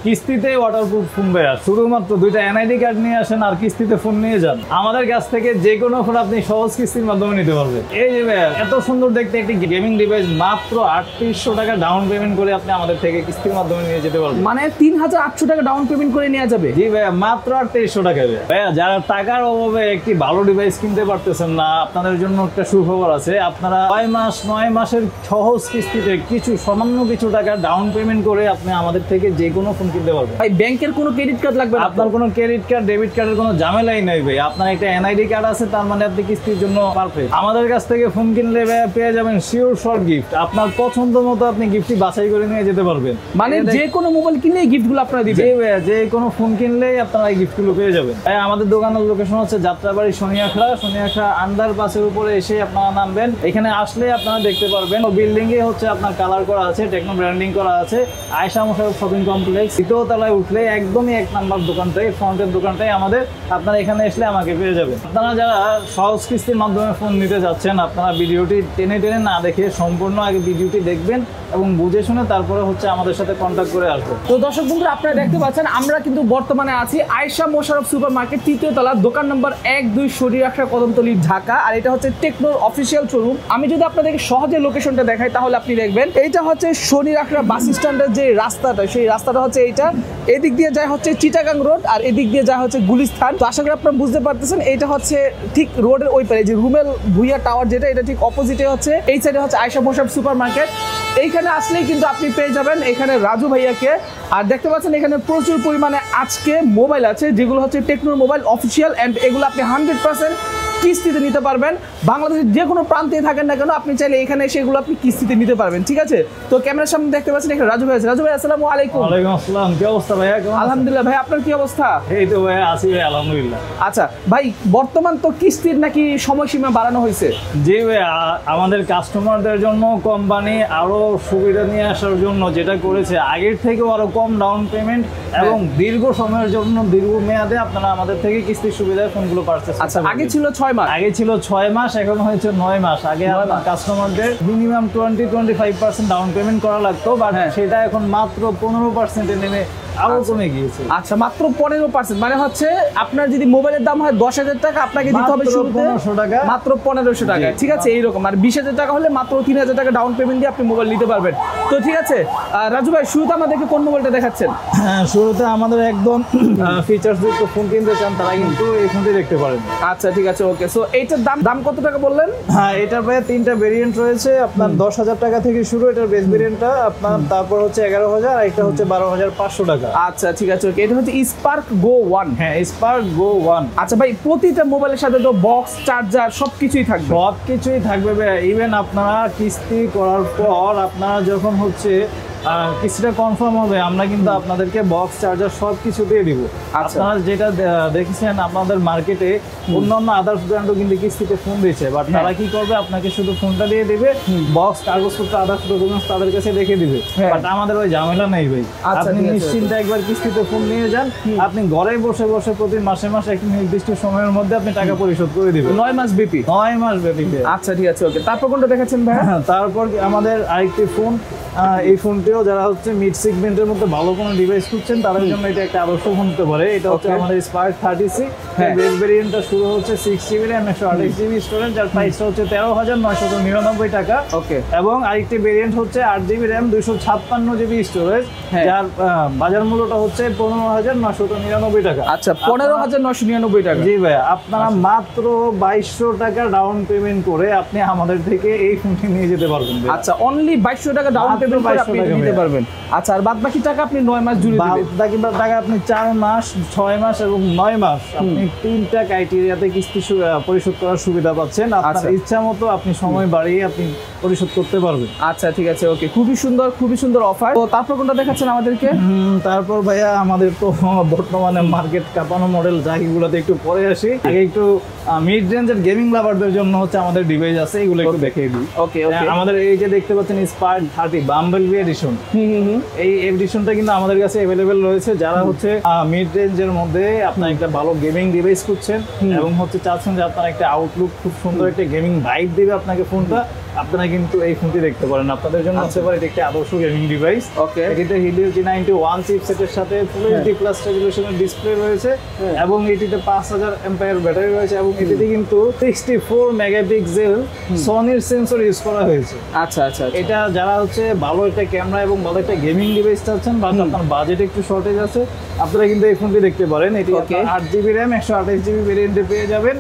কিস্তিতে waterproof phone ভাইয়া, শুধুমাত্র দুইটা এনআইডি কার্ড নিয়ে আসেন আর কিস্তিতে ফোন নিয়ে যান। আমাদের কাছ থেকে যে কোনো ফোন আপনি সহজ কিস্তির মাধ্যমে নিতে পারবেন। এই যে ভাইয়া এত সুন্দর দেখতে একটি গেমিং ডিভাইস মাত্র 3800 টাকা ডাউন পেমেন্ট করে আপনি আমাদের থেকে কিস্তির মাধ্যমে নিয়ে যেতে পারবেন। মানে 3800 টাকা ডাউন পেমেন্ট করে নেওয়া যাবে? জি ভাইয়া, মাত্র 3800 টাকা। ভাইয়া যারা টাকার অভাবে একটি ভালো ডিভাইস কিনতে পারতেছেন না, আপনাদের জন্য একটা সুখবর আছে। আপনারা 9 মাসের সহজ কিস্তিতে সামান্য কিছু টাকা ডাউন পেমেন্ট করে আপনি আমাদের থেকে যে কোনো ফোন কিনতে পারবেন। ভাই ব্যাংকের কোনো ক্রেডিট কার্ড লাগবে না? আপনার কোনো ক্রেডিট কার্ড ডেবিট কার্ডের কোনো ঝামেলাই নাই ভাই। আপনার একটা এনআইডি কার্ড আছে, তার মানে আপনি কিস্তির জন্য পারফেক্ট। আমাদের কাছ থেকে ফোন কিনলে ভাইয়া পেয়ে যাবেন শিওর শর্ট গিফট। আপনার পছন্দ মতো আপনি গিফটটি বাছাই করে নিয়ে যেতে পারবেন। মানে যে কোনো মোবাইল কিনলেই গিফটগুলো আপনারা দিবেন? জি ভাইয়া, যে কোনো ফোন কিনলেই আপনারা এই গিফটগুলো পেয়ে যাবেন। ভাই আমাদের দোকানের লোকেশন হচ্ছে যাত্রাবাড়ি শনিয়াখড়া আন্ডারপাসের উপরে এসে আপনারা নামবেন। এখানে আসলে আপনারা দেখতে পারবেন বিল্ডিং এ হচ্ছে আপনার কালার করা আছে, টেকনো ব্র্যান্ডিং করা আছে, আয়েশা মোশাররফ শপিং কমপ্লেক্স। দ্বিতীয় তলায় উঠলে একদমই 1 নাম্বার দোকানটাই, ফ্রন্টের দোকানটাই আমাদের। আপনারা এখানে আসলে আমাকে পেয়ে যাবেন। আপনারা যারা সহজ কিস্তির মাধ্যমে ফোন নিতে যাচ্ছেন, আপনারা ভিডিওটি টেনে না দেখে সম্পূর্ণ আগে ভিডিওটি দেখবেন এবং বুঝে শুনে তারপরে হচ্ছে আমাদের সাথে কন্ট্যাক্ট করে আসবেন। তো দর্শক বন্ধুরা, আপনারা দেখতে পাচ্ছেন আমরা কিন্তু বর্তমানে আছি আয়েশা মোশাররফ সুপার মার্কেট 3য় তলা, দোকান নম্বর 1-2 শরীরআখড়া কদমতলী, ঢাকা। আর এটা হচ্ছে টেকনোর অফিসিয়াল শোরুম। আমি যদি আপনাদেরকে সহজে লোকেশনটা দেখাই তাহলে আপনি দেখবেন এইটা হচ্ছে শরীরআখড়া বাস স্ট্যান্ডের যে রাস্তাটা, সেই রাস্তাটা হচ্ছে এইটা। এদিক দিয়ে যায় হচ্ছে চিটাগাং রোড আর এদিক দিয়ে যায় হচ্ছে গুলিস্তান। তো আশা করি আপনারা বুঝতে পারতেছেন এইটা হচ্ছে ঠিক রোডের ওই পারে, যে রুমেল ভুইয়া টাওয়ার যেটা, এটা ঠিক অপোজিটে হচ্ছে এই সাইডে হচ্ছে আয়েশা মোশাররফ সুপার মার্কেট। এইখানে আসলেই কিন্তু আপনি পেয়ে যাবেন এখানে রাজু ভাইয়াকে। আর দেখতে পাচ্ছেন এখানে প্রচুর পরিমাণে আজকে মোবাইল আছে, যেগুলো হচ্ছে টেকনোর মোবাইল অফিসিয়াল, অ্যান্ড এগুলো আপনি 100% কিস্তিতে নিতে পারবেন। বাংলাদেশের যে কোনো প্রান্তে থাকেন না কেন, আপনি চাইলে এখানে এসে এগুলো আপনি কিস্তিতে নিতে পারবেন। ঠিক আছে, তো ক্যামেরার সামনে দেখতে পাচ্ছেন এখানে রাজু ভাই আছে। রাজু ভাই আসসালামু আলাইকুম। ওয়ালাইকুম আসসালাম। কি অবস্থা ভাইয়া? আলহামদুলিল্লাহ। ভাই আপনার কি অবস্থা? এই তো ভাইয়া আছি ভাই, আলহামদুলিল্লাহ। আচ্ছা ভাই, বর্তমান তো কিস্তির নাকি সময়সীমা বাড়ানো হয়েছে? জি ভাই, আমাদের কাস্টমারদের জন্য কোম্পানি আরো সুবিধা নিয়ে আসার জন্য যেটা করেছে, আগের থেকেও আরো কম ডাউন পেমেন্ট এবং দীর্ঘ সময়ের জন্য দীর্ঘ মেয়াদে আপনারা আমাদের থেকে কিস্তির সুবিধায় ফোনগুলো পারচেজ। আচ্ছা, আগে ছিল 6 মাস, আগে ছিল 6 মাস, এখন হয়েছে 9 মাস। আগে কাস্টমারদের মিনিমাম 20-25% ডাউন পেমেন্ট করা লাগতো, বাট সেটা এখন মাত্র 15% নেমে আরো কমে গিয়েছে। আচ্ছা, মাত্র 15%। মানে হচ্ছে আপনার যদি মোবাইলের দাম হয় 10,000 টাকা, আপনাকে দিতে হবে শুরুতে 1500 টাকা, মাত্র 1500 টাকা। ঠিক আছে, এইরকম। আর 20,000 টাকা হলে মাত্র 3,000 টাকা ডাউন পেমেন্ট দিয়ে আপনি মোবাইল নিতে পারবেন। তো ঠিক আছে রাজু ভাই, শুরুতে আমাদেরকে কোন মোবাইলটা দেখাচ্ছেন? হ্যাঁ, শুরুতে আমাদের একদম ফিচার্স যুক্ত ফোন কিনতে চান তারা কিন্তু এই ফোনটি দেখতে পারেন। আচ্ছা ঠিক আছে, ওকে। সো এইটার দাম কত টাকা বললেন? হ্যাঁ, এটার প্রায় 3টা ভেরিয়েন্ট রয়েছে। আপনার 10,000 টাকা থেকে শুরু, এটার বেস ভেরিয়েন্টটা আপনার, তারপর হচ্ছে 11,000, আর একটা হচ্ছে 12,500 টাকা। আচ্ছা ঠিক আছে, ওকে। এটা হচ্ছে স্পার্ক গো 1। হ্যাঁ, স্পার্ক গো 1। আচ্ছা ভাই, প্রতিটা মোবাইলের সাথে তো বক্স, চার্জার সবকিছুই থাকবে? সবকিছুই থাকবে ভাই। ইভেন আপনারা কিস্তি করার পর আপনারা যখন হচ্ছে কিস্তিটা কনফার্ম হবে, আমরা কিন্তু আপনাদেরকে বক্স, চার্জার সব কিছু দিয়ে দিব। আপনারা যেটা দেখেছেন আপনাদের মার্কেটে অন্যান্য আদার্স ব্র্যান্ডও কিন্তু কিস্তিতে ফোন দিচ্ছে, বাট তারা কি করবে, আপনাকে শুধু ফোনটা দিয়ে দিবে, বক্স, কাগজপত্র, আদার্স ডকুমেন্টস তাদের কাছে রেখে দিবে। বাট আমাদের ওই ঝামেলা নেই ভাই। আপনি নিশ্চিন্তে একবার কিস্তিতে ফোন নিয়ে যান, আপনি ঘরে বসে বসে প্রতি মাসে মাসে একটি নির্দিষ্ট সময়ের মধ্যে আপনি টাকা পরিশোধ করে দিবেন। 9 মাস ব্যাপী? 9 মাস ব্যাপী। আচ্ছা ঠিক আছে, ওকে। তারপর কোনটা দেখাচ্ছেন ভাই? তারপর আমাদের আরেকটি ফোন, এই ফোনটিও যারা হচ্ছে মিড সেগমেন্টের মধ্যে ভালো কোনো ডিভাইস খুঁজছেন তাদের জন্য এটা একটা আদর্শ ফোন হতে পারে। এটা হচ্ছে আমাদের স্পার্ক 30C। বেস ভেরিয়েন্টটা শুরু হচ্ছে 6GB RAM 128GB স্টোরেজ, যার প্রাইসটা হচ্ছে 13,999 টাকা। ওকে। এবং আরেকটি ভেরিয়েন্ট হচ্ছে 8GB RAM 256GB স্টোরেজ, যার বাজার মূল্যটা হচ্ছে 15,999 টাকা। আচ্ছা, 15,999 টাকা। জি ভাই, আপনারা মাত্র 2200 টাকা ডাউন পেমেন্ট করে আপনি আমাদের থেকে এই ফোনটি নিয়ে যেতে পারবেন। আচ্ছা, অনলি 2200 টাকা ডাউন পেমেন্ট করে আপনি নিতে পারবেন। আচ্ছা, আর বাদ বাকি টাকা আপনি 9 মাস জুড়ে দিবেন? বাকি টাকা আপনি 4 মাস, 6 মাস এবং 9 মাস আপনি 3টা ক্রাইটেরিয়াতে কিস্তি পরিশোধ করার সুবিধা পাচ্ছেন। আপনার ইচ্ছা মতো আপনি সময় বাড়িয়ে আপনি পরিশোধ করতে পারবেন। আচ্ছা ঠিক আছে, ওকে। খুবই সুন্দর অফার। তো তারপর কোনটা দেখাচ্ছেন আমাদেরকে? তারপর ভাইয়া আমাদের তো বর্তমানে মার্কেট কাঁপানো মডেল, জায়গাগুলোতে একটু পরে আসি। আগে একটু মিড রেঞ্জের গেমিং লাভারদের জন্য হচ্ছে আমাদের ডিভাইস আছে, এগুলো একটু দেখিয়ে দিই। ওকে। আমাদের এই যে দেখতে পাচ্ছেন স্পার্ক 30 বাম্বলবি এডিশন, এই এডিশনটা কিন্তু আমাদের কাছে অ্যাভেলেবেল রয়েছে। যারা হচ্ছে মিড রেঞ্জের মধ্যে আপনার একটা ভালো গেমিং ডিভাইস খুঁজছেন এবং হচ্ছে চাচ্ছেন যে আপনার একটা আউটলুক খুব সুন্দর একটা গেমিং ভাইব দিবে আপনাকে ফোনটা, আপনারা কিন্তু এই ফোনটি দেখতে পারেন। আপনাদের জন্য হতে পারে এটা একটি আদর্শ গেমিং ডিভাইস। ওকে, এটিতে Helio G91 চিপসেটের সাথে ফুল এইচডি প্লাস রেজোলিউশনের ডিসপ্লে রয়েছে এবং এটিতে 5000 এম্পায়ার ব্যাটারি রয়েছে এবং এটিতে কিন্তু 64 মেগাপিক্সেল সনির সেন্সর ইউজ করা হয়েছে। আচ্ছা আচ্ছা, এটা যারা হচ্ছে ভালো একটা ক্যামেরা এবং ভালো একটা গেমিং ডিভাইস চাচ্ছেন বা আপনার বাজেট একটু শর্টেজ আছে, আপনারা কিন্তু এই ফোনটি দেখতে পারেন। এটি 8GB RAM 128GB ভেরিয়েন্টে পেয়ে যাবেন,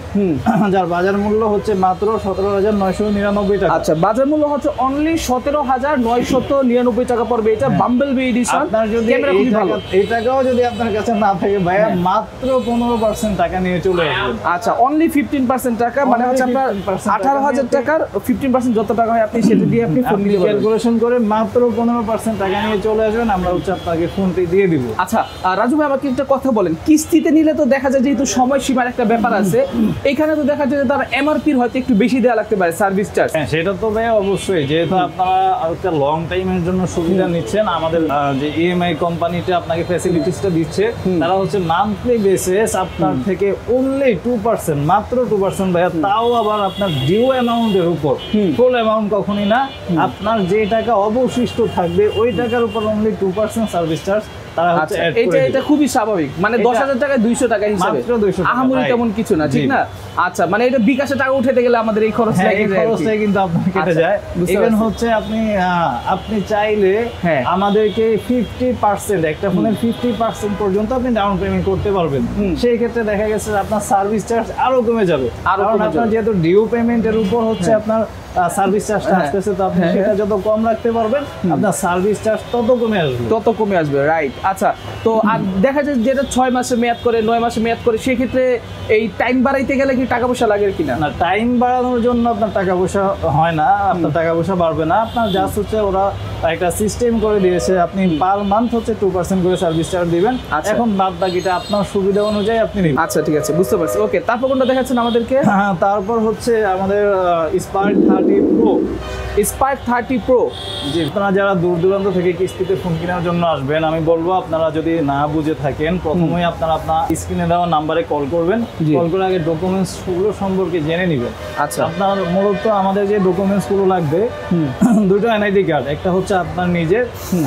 যার বাজার মূল্য হচ্ছে মাত্র 17,999 টাকা। আচ্ছা, বাজার মূল্য হচ্ছে অনলি 17,999 টাকা পড়বে। এটা বাম্বলবি এডিশন। আপনার যদি এই টাকাও যদি আপনার কাছে না থাকে ভাইয়া, মাত্র 15% টাকা নিয়ে চলে আসবেন। আচ্ছা, অনলি 15% টাকা, মানে হচ্ছে আপনার 18,000 টাকার 15% যত টাকা হয় আপনি সেটা দিয়ে আপনি ফোন নিতে পারবেন। ক্যালকুলেশন করে মাত্র 15% টাকা নিয়ে চলে আসবেন, আমরা হচ্ছে আপনাকে ফোনটি দিয়ে দিব। আচ্ছা রাজু ভাই, আমাকে একটা কথা বলেন, কিস্তিতে নিলে তো দেখা যায় যেহেতু সময় সীমার একটা ব্যাপার আছে, এখানে তো দেখা যায় যে তার এমআরপির হয়তো একটু বেশি দেওয়া লাগতে পারে সার্ভিস চার্জ। হ্যাঁ, সেটা তো ভাই অবশ্যই, যেহেতু আপনারা একটা লং টাইমের জন্য সুবিধা নিচ্ছেন, আমাদের যে ইএমআই কোম্পানিটা আপনাকে ফ্যাসিলিটিসটা দিচ্ছে, তারা হচ্ছে মান্থলি বেসিস আপনার থেকে অনলি 2%, মাত্র 2% ভাইয়া, তাও আবার আপনার ডিউ অ্যামাউন্টের উপর, ফুল অ্যামাউন্ট কখনই না। আপনার যে টাকা অবশিষ্ট থাকবে ওই টাকার উপর অনলি 2% সার্ভিস চার্জ তারা হচ্ছে অ্যাড করে দিবে। এটা খুবই স্বাভাবিক, মানে 10,000 টাকায় 200 টাকা হিসাবে, মাত্র 200 টাকা, আহামরি তেমন কিছু না, ঠিক না? আচ্ছা, মানে এটা বিকাশে টাকা উঠাতে গেলে আমাদের এই খরচ লাগে যায়, খরচটাই কিন্তু আপনার কেটে যায়। ইভেন হচ্ছে আপনি চাইলে আমাদেরকে 50%, একটা ফোনের 50% পর্যন্ত আপনি ডাউন পেমেন্ট করতে পারবেন। সেই ক্ষেত্রে দেখা গেছে আপনার সার্ভিস চার্জ আরো কমে যাবে, কারণ আপনার যেহেতু ডিউ পেমেন্টের উপর হচ্ছে আপনার সার্ভিস চার্জটা আসতেছে, তো আপনি সেটা যত কম রাখতে পারবেন আপনার সার্ভিস চার্জ তত কমে আসবে, রাইট। আচ্ছা, তো আর দেখা যায় যেটা 6 মাসে মেয়াদ করে, 9 মাসে মেয়াদ করে, সেই ক্ষেত্রে এই টাইম বাড়াইতে গেলে কি টাকা পয়সা লাগে কিনা? না, টাইম বাড়ানোর জন্য আপনার টাকা পয়সা হয় না, আপনার টাকা পয়সা বাড়বে না। আপনার জাস্ট হচ্ছে ওরা একটা সিস্টেম করে দিয়েছে, আপনি পার মান্থ হচ্ছে 2% করে সার্ভিস চার্জ দিবেন, এখন বাদ বাকিটা আপনার সুবিধা অনুযায়ী আপনি নেবেন। আচ্ছা, ঠিক আছে, বুঝতে পারছি। ওকে, তারপর কোনটা দেখাচ্ছেন আমাদেরকে? হ্যাঁ, তারপর হচ্ছে আমাদের স্পার্ক 30 প্রো। স্পার্ক 30 প্রো, জি, আপনারা যারা দূর দূরান্ত থেকে কিস্তিতে ফোন কেনার জন্য আসবেন, আমি বলবো আপনারা যদি না বুঝে থাকেন, প্রথমেই আপনারা আপনার স্ক্রিনে দেওয়া নাম্বারে কল করবেন, কল করে আগে ডকুমেন্টস গুলো সম্পর্কে জেনে নেবেন। আচ্ছা, আপনার মূলত আমাদের যে ডকুমেন্টস গুলো লাগবে, দুটো এনআইডি কার্ড, একটা হচ্ছে আপনার নিজের,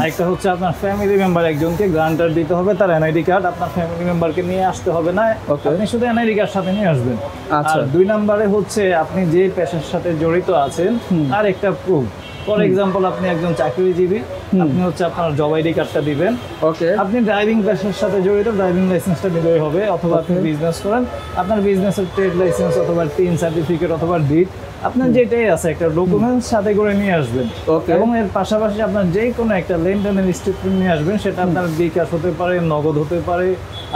একটা হচ্ছে আপনার ফ্যামিলি মেম্বার একজনকে গ্রান্টার দিতে হবে তার এনআইডি কার্ড, আপনার ফ্যামিলি মেম্বারকে নিয়ে আসতে হবে না, আপনি শুধু এনআইডি কার্ড সাথে নিয়ে আসবেন। আর 2 নম্বরে হচ্ছে আপনি যে পেশার সাথে জড়িত আছেন আর একটা প্রুফ। ফর এক্সাম্পল, আপনি একজন চাকরিজীবী, আপনি হচ্ছে আপনার জব আইডি কার্ডটা দিবেন। ওকে, আপনি ড্রাইভিং পেশার সাথে জড়িত, ড্রাইভিং লাইসেন্সটা দিলেই হবে, অথবা আপনি বিজনেস করেন, আপনার বিজনেসের ট্রেড লাইসেন্স অথবা টিন সার্টিফিকেট অথবা ডিড, আপনার যেটাই আছে একটা ডকুমেন্টস সাথে করে নিয়ে আসবেন। এবং এর পাশাপাশি আপনার যে কোনো একটা লেনদেনের স্টেটমেন্ট নিয়ে আসবেন, সেটা আপনার বিকাশ হতে পারে, নগদ হতে পারে,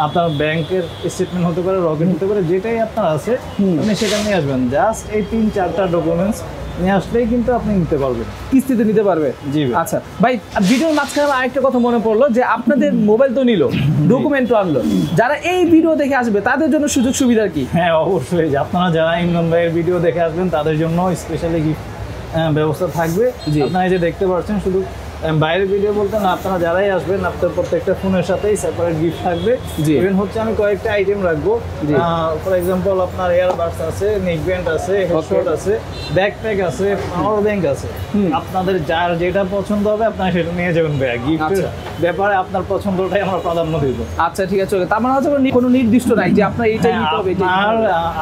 আপনার ব্যাংকের স্টেটমেন্ট হতে পারে, রকেট হতে পারে, যেটাই আপনার আছে আপনি সেটা নিয়ে আসবেন। জাস্ট এই 3-4টা ডকুমেন্টস নিয়ে আসলেই কিন্তু আপনি নিতে পারবেন, কিস্তিতে নিতে পারবে। জি। আচ্ছা ভাই, ভিডিওর মাঝখানে আমার আরেকটা কথা মনে পড়লো, যে আপনাদের মোবাইল তো নিল, ডকুমেন্টও আনলো, যারা এই ভিডিও দেখে আসবে তাদের জন্য সুযোগ সুবিধা কি? হ্যাঁ, অবশ্যই, আপনারা যারা ইমরান ভাইয়ের ভিডিও দেখে আসবেন তাদের জন্য স্পেশালি গিফট ব্যবস্থা থাকবে। আপনারা এই যে দেখতে পাচ্ছেন, শুধু বাইরের ভিডিও বলতে না, আপনারা যারাই আসবেন আপনার প্রত্যেকটা ফোনের সাথেই সেপারেট গিফট থাকবে। ইভেন হচ্ছে আমি কয়েকটা আইটেম রাখবো, ফর এক্সাম্পল আপনার এয়ারবাডস আছে, নেকব্যান্ড আছে, হেডশট আছে, ব্যাকপ্যাক আছে, পাওয়ার ব্যাংক আছে। আপনাদের যার যেটা পছন্দ হবে আপনারা সেটা নিয়ে যাবেন ভাইয়া। গিফটের ব্যাপারে আপনার পছন্দটাই আমরা প্রাধান্য দেব। আচ্ছা, ঠিক আছে। তার মানে হচ্ছে কোনো নির্দিষ্ট নাই যে আপনার এইটাই নিতে হবে। আর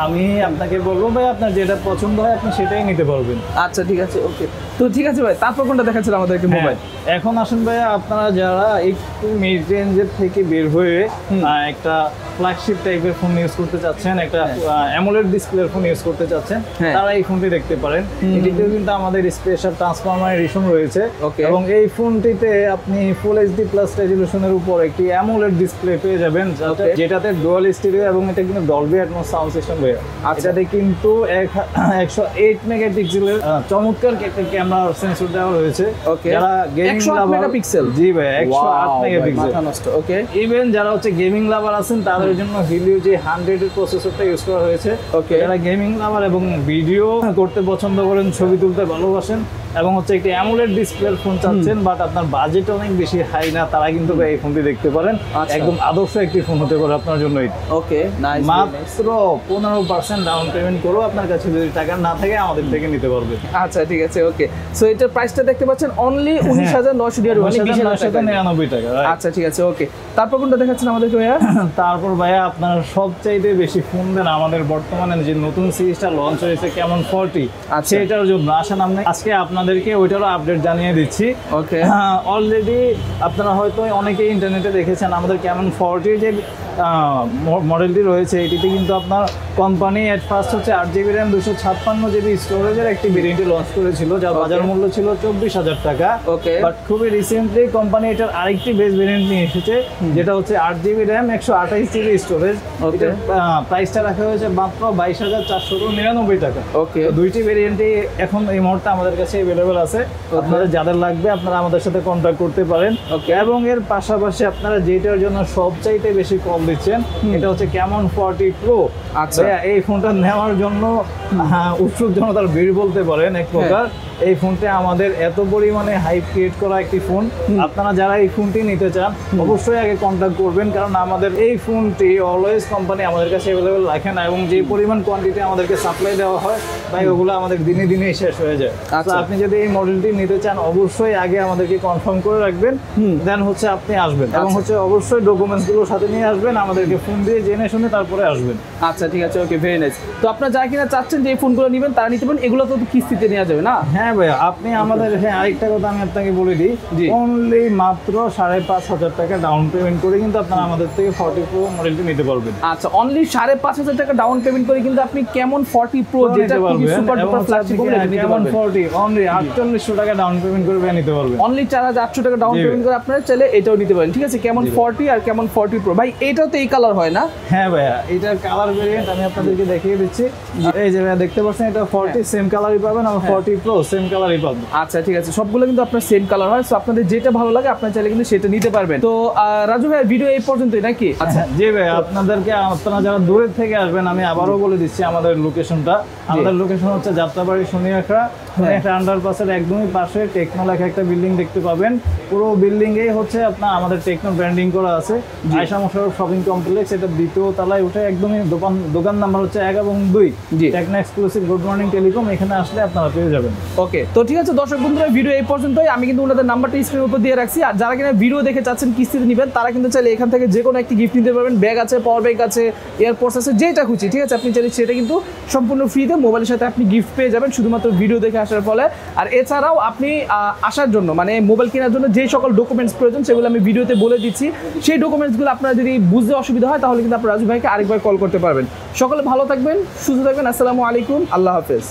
আমি আপনাকে বলবো ভাই, আপনার যেটা পছন্দ হয় আপনি সেটাই নিতে পারবেন। আচ্ছা, ঠিক আছে, ওকে। তো ঠিক আছে ভাই, তারপর কোনটা দেখাচ্ছিল আমাদেরকে মোবাইল? এখন আসুন ভাইয়া, আপনারা যারা একটু মিড রেঞ্জের থেকে বের হয়ে একটা ফ্ল্যাগশিপ টাইপের ফোন ইউজ করতে চাচ্ছেন, একটা অ্যামোলেড ডিসপ্লের ফোন ইউজ করতে চাচ্ছেন, তারা এই ফোনটি দেখতে পারেন। এটিতেও কিন্তু আমাদের স্পেশাল ট্রান্সফরমার এডিশন রয়েছে, এবং এই ফোনটিতে আপনি ফুল এইচডি প্লাস রেজোলিউশনের উপর একটি অ্যামোলেড ডিসপ্লে পেয়ে যাবেন, যেটাতে ডুয়াল স্টিরিও এবং এটা কিন্তু ডলবি অ্যাটমস সাউন্ড সিস্টেম ভাইয়া। এটাতে কিন্তু 108 মেগাপিক্সেলের চমৎকার একটা ক্যামেরা সেন্সর দেওয়া রয়েছে। যারা গেমিং মেগাপিক্সেল, জি ভাই, 108 মেগাপিক্সেল। ওকে, ইভেন যারা হচ্ছে গেমিং লাভার আছেন তাদের জন্য Helio G100 এর প্রসেসরটা ইউজ করা হয়েছে। যারা গেমিং লাভার এবং ভিডিও করতে পছন্দ করেন, ছবি তুলতে ভালোবাসেন, এবং হচ্ছে একটি অ্যামোলেড ডিসপ্লের ফোন চাচ্ছেন বাট আপনার বাজেট অনেক বেশি হাই না, তারা কিন্তু এই ফোনটি দেখতে পারেন। আচ্ছা। একদম আদর্শ একটি ফোন হতে পারে আপনার জন্য। ওকে, নাইস। মাত্র 15% ডাউন পেমেন্ট করো, আপনার কাছে যদি টাকা না থাকে আমাদের থেকে নিতে পারবে। আচ্ছা ঠিক আছে, ওকে। সো এটার প্রাইসটা দেখতে পাচ্ছেন অনলি 19,900 টাকা, মানে 20,999 টাকা। আচ্ছা ঠিক আছে, ওকে। তারপর কোনটা দেখাচ্ছেন আমাদেরকে ভাইয়া? তারপর ভাইয়া আপনার সবচাইতে বেশি ফোন দেন আমাদের বর্তমানে যে নতুন সিরিজটা লঞ্চ হয়েছে কেমন 40, আচ্ছা। সেটার জন্য আসা নাম নেই, আজকে আপনাদেরকে ওইটারও আপডেট জানিয়ে দিচ্ছি। ওকে। অলরেডি আপনারা হয়তো অনেকেই ইন্টারনেটে দেখেছেন আমাদের কেমন 40 যে মডেলটি রয়েছে, এটিতে কিন্তু আপনার কোম্পানি এট ফার্স্ট হচ্ছে 8GB RAM 256GB স্টোরেজের একটি ভেরিয়েন্টে লঞ্চ করেছিল, যার বাজার মূল্য ছিল 24,000 টাকা। ওকে। বাট খুবই রিসেন্টলি কোম্পানি এটার আরেকটি বেস ভেরিয়েন্ট নিয়ে এসেছে, যেটা হচ্ছে 8GB RAM 128GB স্টোরেজ। এটার প্রাইসটা রাখা হয়েছে মাত্র 22,499 টাকা। ওকে। দুইটি ভেরিয়েন্টই এখন এই মুহূর্তে আমাদের কাছে অ্যাভেলেবেল আছে। আপনাদের যাদের লাগবে আপনারা আমাদের সাথে কন্ট্যাক্ট করতে পারেন। এবং এর পাশাপাশি আপনারা যেটার জন্য সবচাইতে বেশি কল দিচ্ছেন, এটা হচ্ছে ক্যামন 40 প্রো। আচ্ছা। এই ফোনটা নেওয়ার জন্য উৎসুক জনতার ভিড় বলতে পারেন এক প্রকার। এই ফোনটা আমাদের এত পরিমাণে হাইপ ক্রিয়েট করা একটি ফোন। আপনারা যারা এই ফোনটি নিতে চান অবশ্যই আগে কন্ট্যাক্ট করবেন, কারণ আমাদের এই ফোনটি অলওয়েজ কোম্পানি আমাদের কাছে অ্যাভেলেবেল রাখে না, এবং যে পরিমাণ কোয়ান্টিটি আমাদেরকে সাপ্লাই দেওয়া হয় তাই ওগুলো আমাদের দিনে দিনেই শেষ হয়ে যায়। তো আপনি যদি এই মডেলটি নিতে চান অবশ্যই আগে আমাদেরকে কনফার্ম করে রাখবেন, দেন হচ্ছে আপনি আসবেন, এবং হচ্ছে অবশ্যই ডকুমেন্টসগুলো সাথে নিয়ে আসবেন, আমাদেরকে ফোন দিয়ে জেনে শুনে তারপরে আসবেন। আচ্ছা ঠিক আছে, ওকে, ভেরি নাইস। তো আপনারা যারা কিনা চাচ্ছেন যে এই ফোনগুলো নেবেন তারা নিতে পারেন, এগুলো তো কিস্তিতে নেওয়া যাবে না? হ্যাঁ ভাইয়া, আপনি আমাদের আরেকটা কথা আমি আপনাকে বলে দিই, অনলি মাত্র 5,500 টাকা ডাউন পেমেন্ট করে কিন্তু আপনারা আমাদের থেকে 40 প্রো মডেলটি নিতে পারবেন। আচ্ছা, অনলি 5,500 টাকা ডাউন পেমেন্ট করে কিন্তু আপনি কেমন 40 প্রো যেটা খুবই সুপার ডুপার ফ্ল্যাগশিপ মডেল নিতে কেমন পারবেন। 40 অনলি 4800 টাকা ডাউন পেমেন্ট করে নিতে পারবেন। অনলি 4,800 টাকা ডাউন পেমেন্ট করে আপনারা চাইলে এটাও নিতে পারেন। ঠিক আছে, কেমন 40 আর কেমন 40 প্রো। ভাই এটাও তো এই কালার হয় না? হ্যাঁ ভাইয়া, এটার কালার ভেরিয়েন্ট আমি আপনাদেরকে দেখিয়ে দিচ্ছি। এই যে ভাইয়া দেখতে পাচ্ছেন, এটা 40 সেম কালারই পাবেন, আর 40 প্রো সেম কালারই পাবেন। আচ্ছা ঠিক আছে, সবগুলো কিন্তু আপনার সেম কালার হয়। সো আপনাদের যেটা ভালো লাগে আপনারা চাইলে কিন্তু সেটা নিতে পারবেন। তো রাজু ভাই ভিডিও এই পর্যন্তই নাকি? আচ্ছা জি ভাই, আপনাদেরকে আপনারা যারা দূরের থেকে আসবেন আমি আবারও বলে দিচ্ছি আমাদের লোকেশনটা। আমাদের লোকেশন হচ্ছে যাত্রাবাড়ি শনিয়াখড়া আন্ডারপাসের একদমই পাশে টেকনো লেখা একটা বিল্ডিং দেখতে পাবেন। পুরো বিল্ডিং এ হচ্ছে আপনার আমাদের টেকনো ব্র্যান্ডিং করা আছে। আয়েশা মোশাররফ শপিং কমপ্লেক্স, এটা দ্বিতীয় তলায় উঠে একদমই দোকান নাম্বার হচ্ছে 1 এবং 2, Techno Exclusive Good Morning Telecom. এখানে আসলে আপনারা পেয়ে যাবেন। ওকে, তো ঠিক আছে দর্শক বন্ধুরা, ভিডিও এই পর্যন্তই। আমি কিন্তু ওনাদের নাম্বারটা স্ক্রিনের উপর দিয়ে রাখছি। আর যারা কিনা ভিডিও দেখে চাচ্ছেন কিস্তিতে নেবেন তারা কিন্তু চাইলে এখান থেকে যে কোনো একটি গিফট নিতে পারবেন। ব্যাগ আছে, পাওয়ার ব্যাগ আছে, এয়ারপোর্টস আছে, যেটা খুশি। ঠিক আছে, আপনি চাইলে সেটা কিন্তু সম্পূর্ণ ফ্রিতে মোবাইলের সাথে আপনি গিফট পেয়ে যাবেন শুধুমাত্র ভিডিও দেখে আসার ফলে। আর এছাড়াও আপনি আসার জন্য মানে মোবাইল কেনার জন্য যে সকল ডকুমেন্টস প্রয়োজন সেগুলো আমি ভিডিওতে বলে দিচ্ছি। সেই ডকুমেন্টসগুলো আপনারা যদি বুঝতে অসুবিধা হয় তাহলে কিন্তু আপনারা রাজু ভাইকে আরেকবার কল করতে পারবেন। সকলে ভালো থাকবেন, সুস্থ থাকবেন। আসসালামু আলাইকুম, আল্লাহ হাফেজ।